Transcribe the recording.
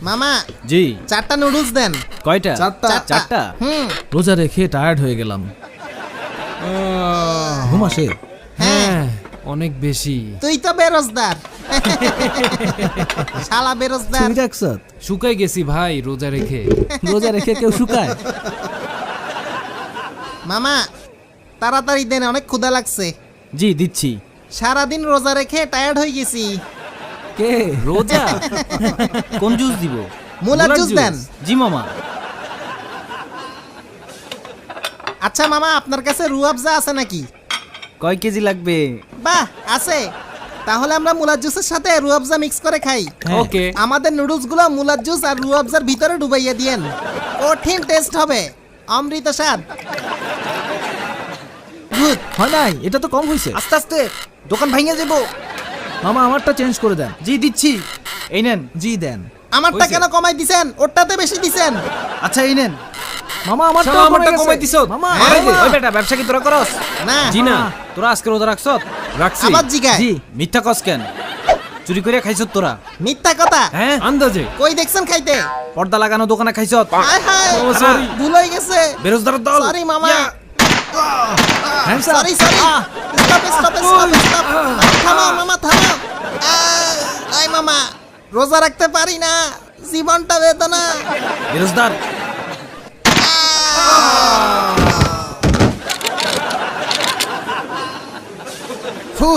মামা জি 4টা নুডলস দেন। কয়টা? চারটা। রোজা রেখে টায়ার্ড হয়ে গেলাম। ঘুম আসে? হ্যাঁ অনেক বেশি। তুই তো বেরোজদার। শালা বেরোজদার। ছবি দেখছত? শুকাই গেছি ভাই রোজা রেখে। রোজা রেখে কেউ শুকায়? মামা তাড়াতাড়ি দেন, অনেক ক্ষুধা লাগছে। জি দিচ্ছি। সারাদিন রোজা রেখে টায়ার্ড হয়ে গেছি। কে? রোজা? কোন জুস দিব? মুলার জুস দেন। জি মামা। আচ্ছা মামা, আপনার কাছে রুয়াবজা আছে নাকি? কয় কেজি লাগবে? বাহ আছে, তাহলে আমরা মুলার জুসের সাথে রুয়াবজা মিক্স করে খাই। ওকে। আমাদের নুডলস গুলো মুলার জুস আর রুয়াবজার ভিতরে ডুবাইয়া দিয়েন, কঠিন টেস্ট হবে, অমৃত স্বাদ। গুড। হয় নাই, এটা তো কম হয়েছে। আস্তে আস্তে, দোকান ভাঙে যাব। মামা আমারটা চেঞ্জ করে দেন। জি দিচ্ছি। এই নেন। জি দেন। আমারটা কেন কমাই দিছেন? ওরটাতে বেশি দিছেন। আচ্ছা এই নেন। মামা আমারটা শালা, আমারটা কমাই দিছো। মামা এই যে, ওই বেটা ব্যবসা কি তোরা করস? না জি না। তোরা আজকে রোজা রাখছ? রাখছি। আবার জিগায়। জি। মিথ্যা কস কেন? চুরি করে খাইছ তোরা? মিথ্যা কথা। হ্যাঁ? আন্দাজে। কই দেখছেন খাইতে? পর্দা লাগানো দোকানে খাইছ? হায় হায়, ও, sorry। ভুল হয়ে গেছে। বেরোজদারের দল। সরি মামা। Hands up. Sorry sorry. Stop stop stop stop. থামো মামা থামো। আই মামা, রোজা রাখতে পারি না, জীবনটা বেদনা। বেরোজদার। ফু